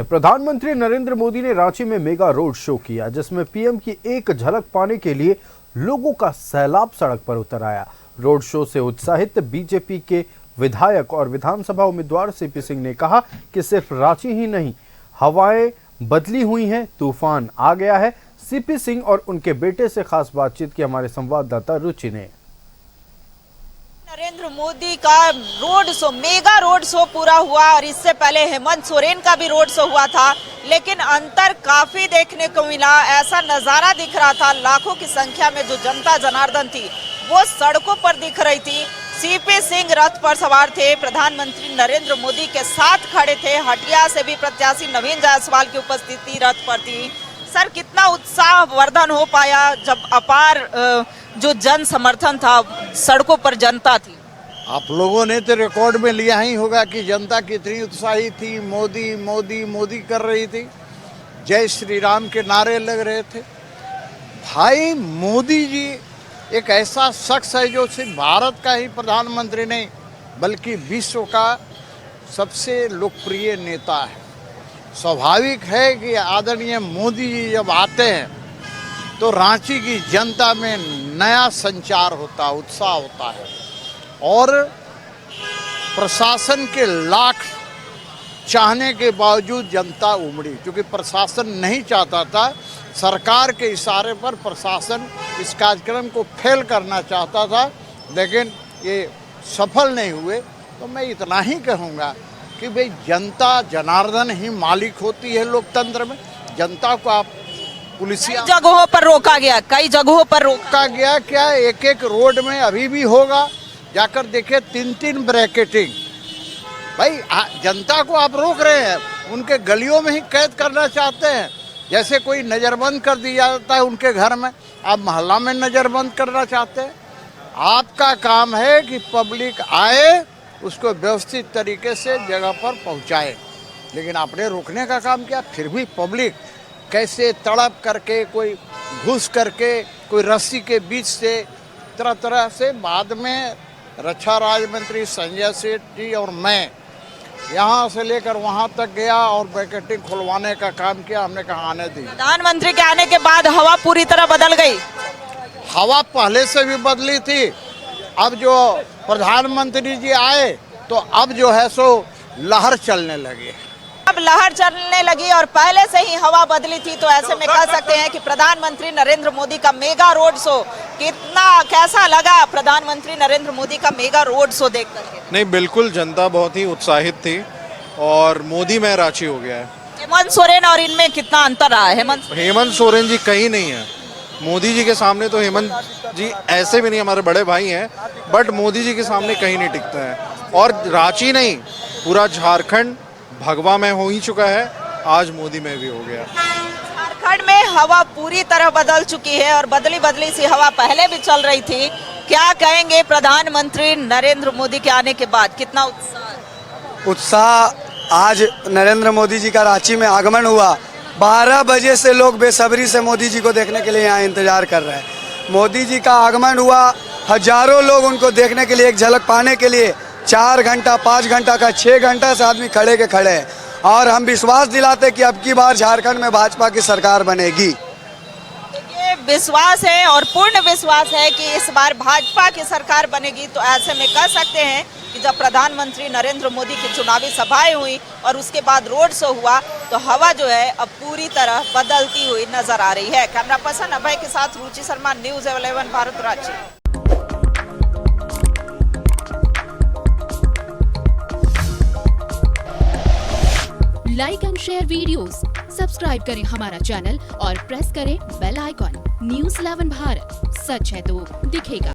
प्रधानमंत्री नरेंद्र मोदी ने रांची में मेगा रोड शो किया, जिसमें पीएम की एक झलक पाने के लिए लोगों का सैलाब सड़क पर उतर आया। रोड शो से उत्साहित बीजेपी के विधायक और विधानसभा उम्मीदवार सीपी सिंह ने कहा कि सिर्फ रांची ही नहीं, हवाएं बदली हुई हैं, तूफान आ गया है। सीपी सिंह और उनके बेटे से खास बातचीत की हमारे संवाददाता रुचि ने। नरेंद्र मोदी का road show, mega road show पूरा हुआ और इससे पहले हेमंत सोरेन का भी रोड शो हुआ था, लेकिन अंतर काफी देखने को मिला। ऐसा नजारा दिख रहा था, लाखों की संख्या में जो जनता जनार्दन थी वो सड़कों पर दिख रही थी। सीपी सिंह रथ पर सवार थे, प्रधानमंत्री नरेंद्र मोदी के साथ खड़े थे। हटिया से भी प्रत्याशी नवीन जायसवाल की उपस्थिति रथ पर थी। सर, कितना उत्साह वर्धन हो पाया जब अपार जो जन समर्थन था, सड़कों पर जनता थी। आप लोगों ने तो रिकॉर्ड में लिया ही होगा कि जनता कितनी उत्साही थी। मोदी मोदी मोदी कर रही थी, जय श्री राम के नारे लग रहे थे। भाई, मोदी जी एक ऐसा शख्स है जो सिर्फ भारत का ही प्रधानमंत्री नहीं बल्कि विश्व का सबसे लोकप्रिय नेता है। स्वाभाविक है कि आदरणीय मोदी जी जब आते हैं तो रांची की जनता में नया संचार होता, उत्साह होता है। और प्रशासन के लाख चाहने के बावजूद जनता उमड़ी, क्योंकि प्रशासन नहीं चाहता था। सरकार के इशारे पर प्रशासन इस कार्यक्रम को फेल करना चाहता था, लेकिन ये सफल नहीं हुए। तो मैं इतना ही कहूँगा कि भाई, जनता जनार्दन ही मालिक होती है लोकतंत्र में। जनता को आप पुलिसिया जगहों पर रोका गया, कई जगहों पर रोका गया। क्या एक एक रोड में अभी भी होगा, जाकर देखिए 3-3 ब्रैकेटिंग। भाई, जनता को आप रोक रहे हैं, उनके गलियों में ही कैद करना चाहते हैं। जैसे कोई नज़रबंद कर दिया जाता है उनके घर में, आप मोहल्ला में नज़रबंद करना चाहते हैं। आपका काम है कि पब्लिक आए, उसको व्यवस्थित तरीके से जगह पर पहुंचाए, लेकिन आपने रोकने का काम किया। फिर भी पब्लिक कैसे तड़प करके, कोई घुस करके, कोई रस्सी के बीच से, तरह तरह से। बाद में रक्षा राज्य मंत्री संजय सेठ जी और मैं यहाँ से लेकर वहाँ तक गया और बैरिकेडिंग खुलवाने का काम किया। हमने कहा आने दी। प्रधानमंत्री के आने के बाद हवा पूरी तरह बदल गई। हवा पहले से भी बदली थी। अब जो प्रधानमंत्री जी आए तो अब जो है सो लहर चलने लगी। अब लहर चलने लगी और पहले से ही हवा बदली थी, तो ऐसे में कह सकते हैं कि प्रधानमंत्री नरेंद्र मोदी का मेगा रोड शो कैसा लगा? प्रधानमंत्री नरेंद्र मोदी का मेगा रोड शो देख करके। नहीं, बिल्कुल जनता बहुत ही उत्साहित थी और मोदी में रांची हो गया है। हेमंत सोरेन और इनमें कितना अंतर रहा है? हेमंत सोरेन जी कहीं नहीं है मोदी जी के सामने। तो हेमंत जी ऐसे भी नहीं, हमारे बड़े भाई हैं, बट मोदी जी के सामने कहीं नहीं टिकता है। और रांची नहीं, पूरा झारखंड भगवा में हो ही चुका है, आज मोदी में भी हो गया। झारखंड में हवा पूरी तरह बदल चुकी है और बदली बदली सी हवा पहले भी चल रही थी। क्या कहेंगे प्रधानमंत्री नरेंद्र मोदी के आने के बाद? कितना उत्साह आज नरेंद्र मोदी जी का रांची में आगमन हुआ। 12 बजे से लोग बेसब्री से मोदी जी को देखने के लिए यहाँ इंतजार कर रहे हैं। मोदी जी का आगमन हुआ, हजारों लोग उनको देखने के लिए, एक झलक पाने के लिए 4 घंटा, 5 घंटा का 6 घंटा से आदमी खड़े के खड़े हैं। और हम विश्वास दिलाते कि अब की बार झारखंड में भाजपा की सरकार बनेगी। ये विश्वास है और पूर्ण विश्वास है कि इस बार भाजपा की सरकार बनेगी। तो ऐसे में कह सकते हैं कि जब प्रधानमंत्री नरेंद्र मोदी की चुनावी सभाएं हुई और उसके बाद रोड शो हुआ, तो हवा जो है अब पूरी तरह बदलती हुई नजर आ रही है। कैमरा पर्सन अभय के साथ Ruchi Sharma, news 11 Bharat Ranchi. Like and share videos, subscribe करें हमारा चैनल और प्रेस करें बेल आइकॉन। न्यूज़ 11 भारत, सच है तो दिखेगा।